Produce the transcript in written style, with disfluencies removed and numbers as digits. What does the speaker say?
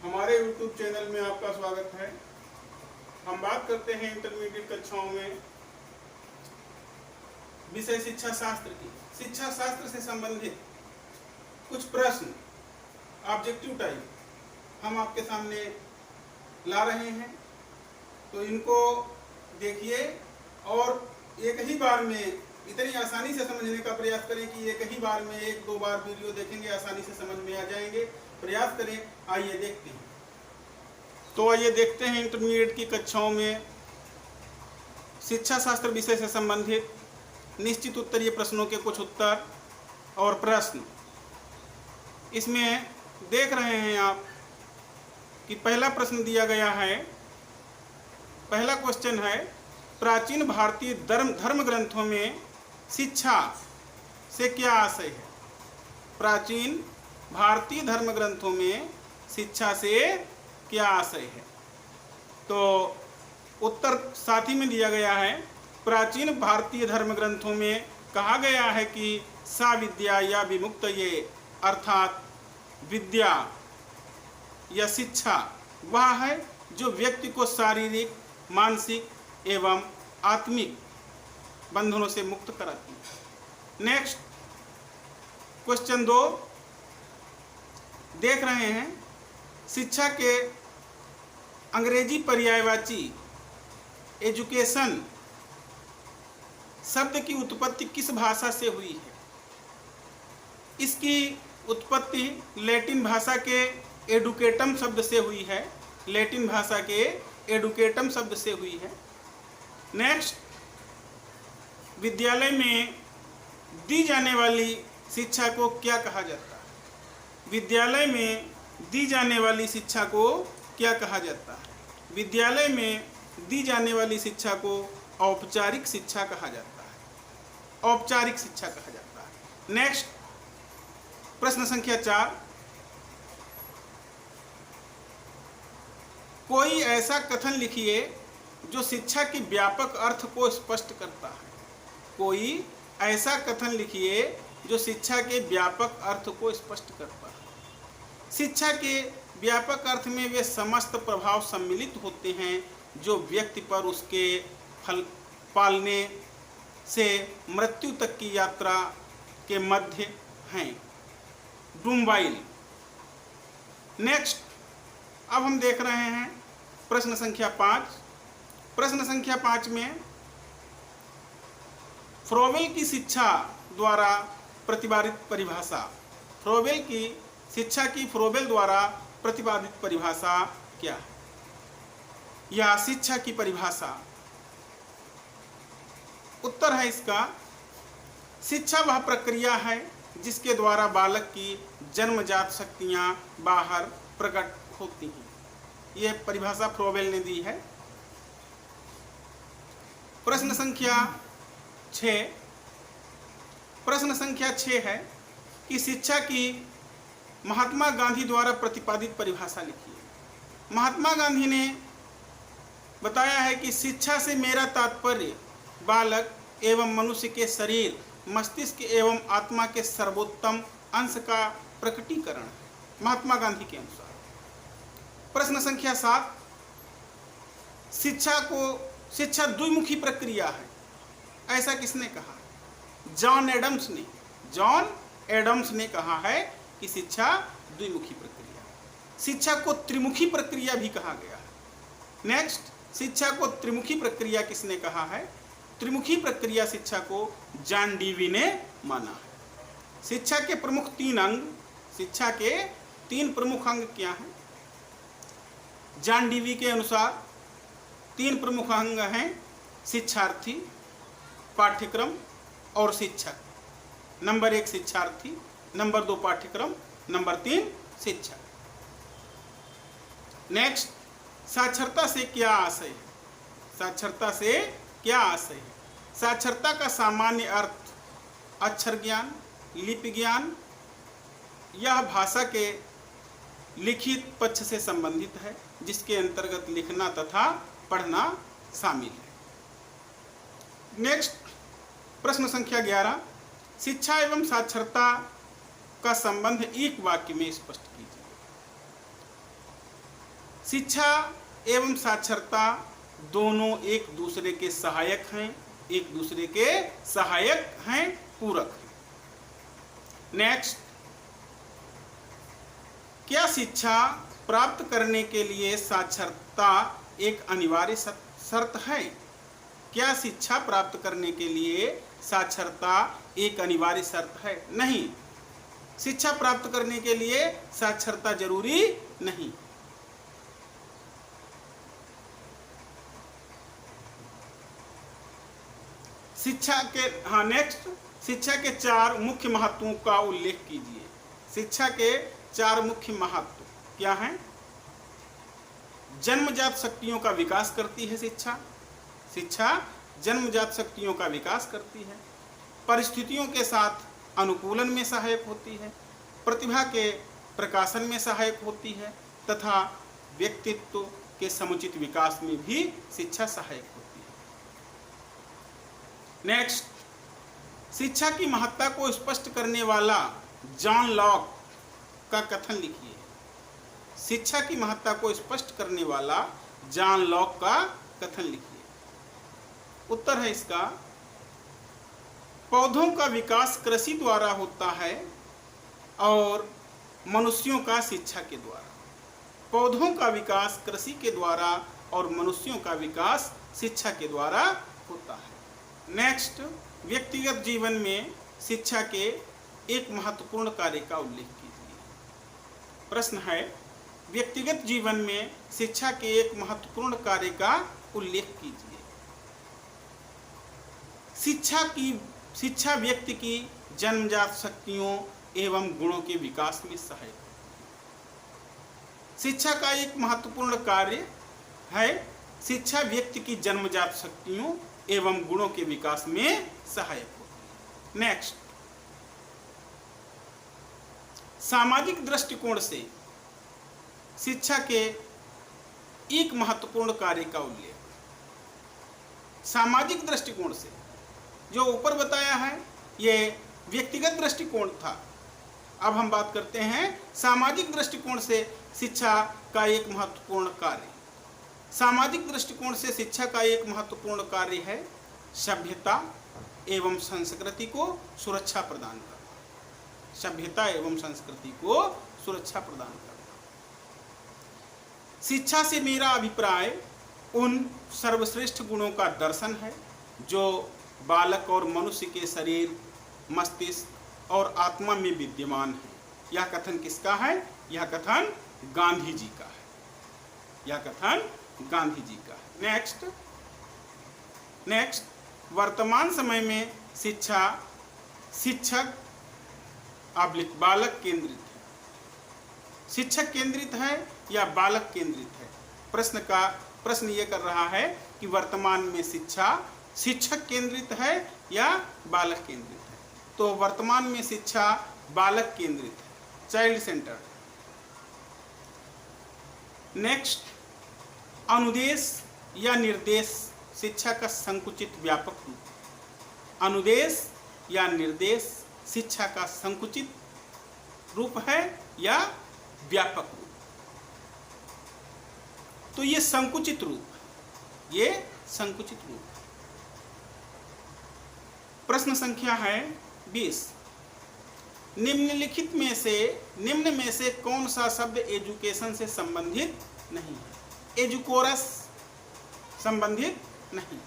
हमारे YouTube channel में आपका स्वागत है। हम बात करते हैं इंटरमीडिएट कक्षाओं में विषय शिक्षा शास्त्र की। शिक्षा शास्त्र से संबंधित कुछ प्रश्न ऑब्जेक्टिव टाइप हम आपके सामने ला रहे हैं, तो इनको देखिए और एक ही बार में इतनी आसानी से समझने का प्रयास करें कि एक ही बार में एक दो बार वीडियो देखेंगे आसानी से समझ में आ जाएंगे। प्रयास करें। आइए देखते हैं। तो आइए देखते हैं इंटरमीडिएट की कक्षाओं में शिक्षा शास्त्र विषय से संबंधित निश्चित उत्तरीय प्रश्नों के कुछ उत्तर और प्रश्न। इसमें देख रहे हैं आप कि पहला प्रश्न दिया गया है। पहला क्वेश्चन है, प्राचीन भारतीय धर्म ग्रंथों में शिक्षा से क्या आशय है? प्राचीन भारतीय धर्म ग्रंथों में शिक्षा से क्या आशय है? तो उत्तर साथ ही में दिया गया है। प्राचीन भारतीय धर्म ग्रंथों में कहा गया है कि सा विद्या या विमुक्तये, अर्थात विद्या या शिक्षा वह है जो व्यक्ति को शारीरिक, मानसिक एवं आत्मिक बंधनों से मुक्त कराती है। नेक्स्ट क्वेश्चन 2 देख रहे हैं, शिक्षा के अंग्रेजी पर्यायवाची एजुकेशन शब्द की उत्पत्ति किस भाषा से हुई है? इसकी उत्पत्ति लैटिन भाषा के एडुकेटम शब्द से हुई है। लैटिन भाषा के एडुकेटम शब्द से हुई है। नेक्स्ट, विद्यालय में दी जाने वाली शिक्षा को क्या कहा जाता है? विद्यालय में दी जाने वाली शिक्षा को क्या कहा जाता है? विद्यालय में दी जाने वाली शिक्षा को औपचारिक शिक्षा कहा जाता है। औपचारिक शिक्षा कहा जाता है। नेक्स्ट, प्रश्न संख्या 4, कोई ऐसा कथन लिखिए जो शिक्षा के व्यापक अर्थ को स्पष्ट करता है। कोई ऐसा कथन लिखिए जो शिक्षा के व्यापक अर्थ को स्पष्ट करता है। शिक्षा के व्यापक अर्थ में वे समस्त प्रभाव सम्मिलित होते हैं जो व्यक्ति पर उसके फल पालने से मृत्यु तक की यात्रा के मध्य हैं। ब्लूमवाइल। नेक्स्ट, अब हम देख रहे हैं प्रश्न संख्या 5। प्रश्न संख्या 5 में फ्रोवेल की शिक्षा द्वारा प्रतिपादित परिभाषा। फ्रोवेल की शिक्षा की फ्रोवेल द्वारा प्रतिपादित परिभाषा क्या है? या शिक्षा की परिभाषा। उत्तर है इसका, शिक्षा वह प्रक्रिया है जिसके द्वारा बालक की जन्मजात शक्तियां बाहर प्रकट होती हैं। यह परिभाषा फ्रोवेल ने दी है। प्रश्न संख्या 6। प्रश्न संख्या 6 है कि शिक्षा की महात्मा गांधी द्वारा प्रतिपादित परिभाषा लिखिए। महात्मा गांधी ने बताया है कि शिक्षा से मेरा तात्पर्य बालक एवं मनुष्य के शरीर, मस्तिष्क एवं आत्मा के सर्वोत्तम अंश का प्रकटीकरण है, महात्मा गांधी के अनुसार। प्रश्न संख्या 7, शिक्षा द्विमुखी प्रक्रिया है, ऐसा किसने कहा? जॉन एडम्स ने कहा है कि शिक्षा द्विमुखी प्रक्रिया। शिक्षा को त्रिमुखी प्रक्रिया भी कहा गया है। नेक्स्ट, शिक्षा को त्रिमुखी प्रक्रिया किसने कहा है? त्रिमुखी प्रक्रिया शिक्षा को जॉन डीवी ने माना है। शिक्षा के प्रमुख 3 अंग, शिक्षा के 3 प्रमुख अंग क्या हैं? जॉन डीवी के अनुसार 3 प्रमुख अंग हैं, शिक्षार्थी, पाठ्यक्रम और शिक्षक। नंबर 1 शिक्षार्थी, नंबर 2 पाठ्यक्रम, नंबर 3 शिक्षक। नेक्स्ट, साक्षरता से क्या आशय है? साक्षरता से क्या आशय है? साक्षरता का सामान्य अर्थ अक्षर ज्ञान, लिपि ज्ञान। यह भाषा के लिखित पक्ष से संबंधित है जिसके अंतर्गत लिखना तथा पढ़ना शामिल है। नेक्स्ट, प्रश्न संख्या 11, शिक्षा एवं साक्षरता का संबंध एक वाक्य में स्पष्ट कीजिए। शिक्षा एवं साक्षरता दोनों एक दूसरे के सहायक हैं, एक दूसरे के सहायक हैं, पूरक हैं। नेक्स्ट, क्या शिक्षा प्राप्त करने के लिए साक्षरता एक अनिवार्य शर्त है? क्या शिक्षा प्राप्त करने के लिए साक्षरता एक अनिवार्य शर्त है? नहीं, शिक्षा प्राप्त करने के लिए साक्षरता जरूरी नहीं। शिक्षा के नेक्स्ट, शिक्षा के 4 मुख्य महत्वों का उल्लेख कीजिए। शिक्षा के 4 मुख्य महत्व क्या हैं? जन्मजात शक्तियों का विकास करती है शिक्षा। शिक्षा जन्मजात शक्तियों का विकास करती है, परिस्थितियों के साथ अनुकूलन में सहायक होती है, प्रतिभा के प्रकाशन में सहायक होती है तथा व्यक्तित्व के समुचित विकास में भी शिक्षा सहायक होती है। नेक्स्ट, शिक्षा की महत्ता को स्पष्ट करने वाला जॉन लॉक का कथन लिखिए। शिक्षा की महत्ता को स्पष्ट करने वाला जॉन लॉक का कथन लिखिए। उत्तर है इसका, पौधों का विकास कृषि द्वारा होता है और मनुष्यों का शिक्षा के द्वारा। पौधों का विकास कृषि के द्वारा और मनुष्यों का विकास शिक्षा के द्वारा होता है। नेक्स्ट, व्यक्तिगत जीवन में शिक्षा के एक महत्वपूर्ण कार्य का उल्लेख कीजिए। प्रश्न है, व्यक्तिगत जीवन में शिक्षा के एक महत्वपूर्ण कार्य का उल्लेख कीजिए। शिक्षा व्यक्ति की जन्मजात शक्तियों एवं गुणों के विकास में सहायक है। शिक्षा का एक महत्वपूर्ण कार्य है, शिक्षा व्यक्ति की जन्मजात शक्तियों एवं गुणों के विकास में सहायक होती है। नेक्स्ट, सामाजिक दृष्टिकोण से शिक्षा के एक महत्वपूर्ण कार्य का उल्लेख। सामाजिक दृष्टिकोण से, जो ऊपर बताया है ये व्यक्तिगत दृष्टिकोण था, अब हम बात करते हैं सामाजिक दृष्टिकोण से शिक्षा का एक महत्वपूर्ण कार्य। सामाजिक दृष्टिकोण से शिक्षा का एक महत्वपूर्ण कार्य है सभ्यता एवं संस्कृति को सुरक्षा प्रदान करना। सभ्यता एवं संस्कृति को सुरक्षा प्रदान करना। शिक्षा से मेरा अभिप्राय उन सर्वश्रेष्ठ गुणों का दर्शन है जो बालक और मनुष्य के शरीर, मस्तिष्क और आत्मा में विद्यमान है। यह कथन किसका है? यह कथन गांधी जी का है। यह कथन गांधी जी का है। नेक्स्ट, वर्तमान समय में शिक्षा शिक्षक बालक केंद्रित है। शिक्षक केंद्रित है या बालक केंद्रित है? प्रश्न ये कर रहा है कि वर्तमान में शिक्षा शिक्षक केंद्रित है या बालक केंद्रित है। तो वर्तमान में शिक्षा बालक केंद्रित है, चाइल्ड सेंटर्ड। नेक्स्ट, अनुदेश या निर्देश शिक्षा का संकुचित व्यापक रूप। अनुदेश या निर्देश शिक्षा का संकुचित रूप है या व्यापक रूप? तो ये संकुचित रूप है, ये संकुचित रूप है। प्रश्न संख्या है 20। निम्न में से कौन सा शब्द एजुकेशन से संबंधित नहीं है? एजुकोरस संबंधित नहीं।